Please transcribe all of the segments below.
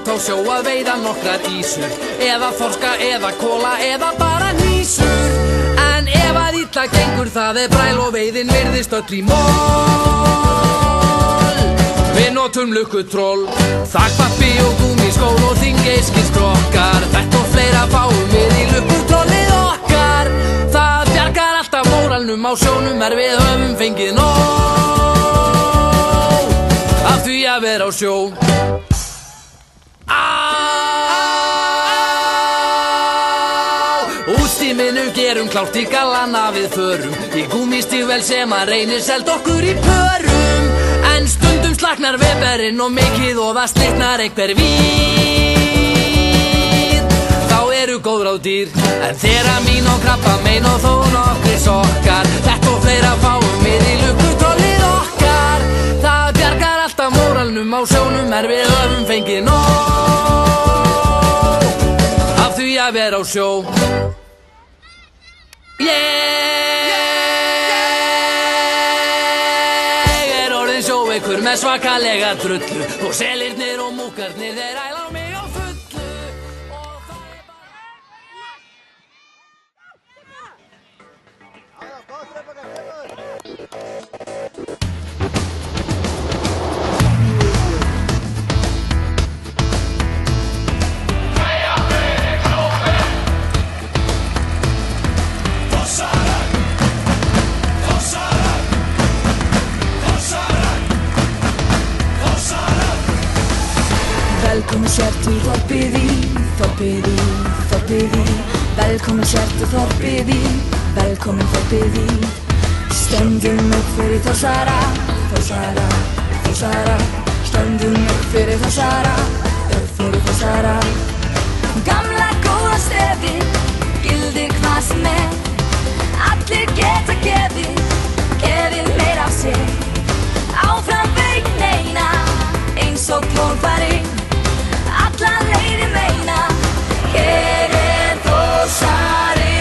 út á sjó að veiða nokkrar ísur, eða þorska, eða kola, eða bara hnísur. En ef að illa gengur það bræl og veiðin virðist öll í moll. Við notum lukkutroll, þakpappi og gúmmískór og þingeyskilskrokkar. Þetta og fleira fáum við í lukkutrollið okkar. Það bjargar alltaf móralnum á sjónum við höfum fengið nóg af því að vera á sjó. Útstíminu gerum klárt í gallana við förum, í gúmmístígvél sem að reynir selt okkur í pörum. En stundum slaknar veberinn og mikið og það slitnar einhver vír. Þá eru góð ráð dýr, en þeramin og krabbamein og þó nokkrir sokkar. Þetta og fleira fáum við í lukkutrollið okkar. Það bjargar alltaf móralnum á sjónum við höfum fengið nóg af því að vera á sjó. Ég er orðin sjóveikur með svakalega drullu og selirnir og múkarnir þeir æla á mig á fullu og það Velkomin sértu þorpið í, þorpið í, þorpið í. Velkomin sértu þorpið í, velkomin þorpið í. Stöndum upp fyrir Þórsara, Þórsara, Þórsara. Stöndum upp fyrir Þórsara, upp fyrir Þórsara. Gamla góða stefið, gildi hvað sem allir geta gefið, gefið meira af sér. Áfram veginn eina, eins og plónfari. Alla leiðir meina, hér Þórsari.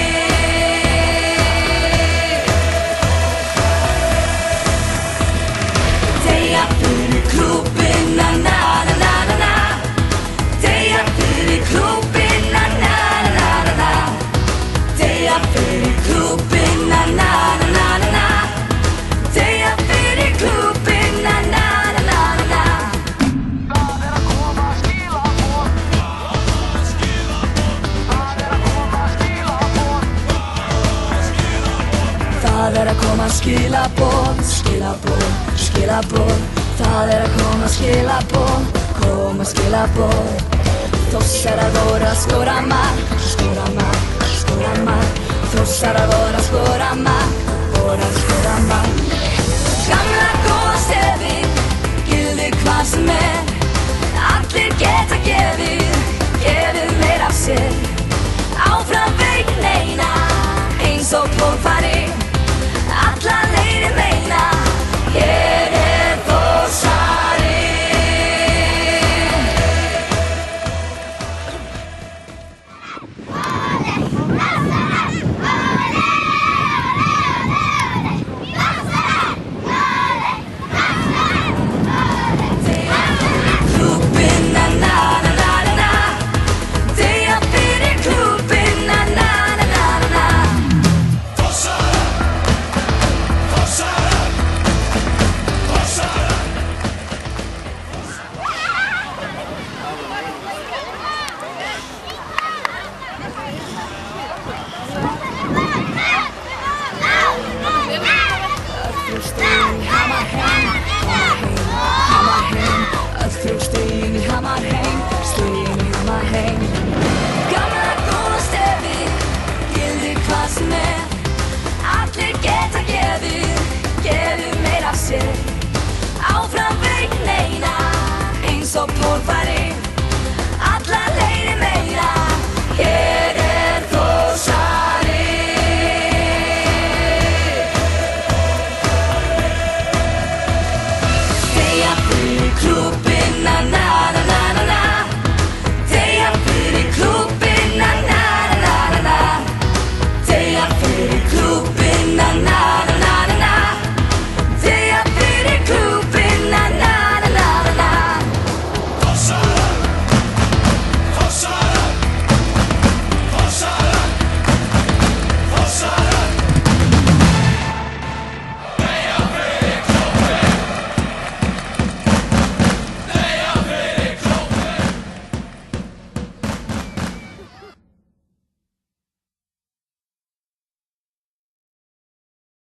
Deyja fyrir klúbbinn, na na na na na na. Deyja fyrir klúbbinn, na na na na na. Deyja fyrir klúbbinn, na na na na na. Deyja fyrir klúbbinn, na na na na na. Það að koma skilaboð, skilaboð, skilaboð. Það að koma skilaboð, koma skilaboð. Þórsarar voru að skora mark, skora mark, skora mark. Þórsarar voru að skora mark, voru að skora mark. Gamla góða stefið, gildi hvað sem allir geta gefið, gefið meira af sér. Áfram veginn eina, eins og plónfari. Alla leiðir meina, hér Þórsari. Klúbbinn, na na na na na. Deyja fyrir klúbbinn, na na na na na. Stíginn í Hamarheim, stíginn í Hamarheim. Gamla góða stefið, gildi hvað sem allir geta gefið, gefið meira af sér. Áfram veginn eina, eins og plónfari.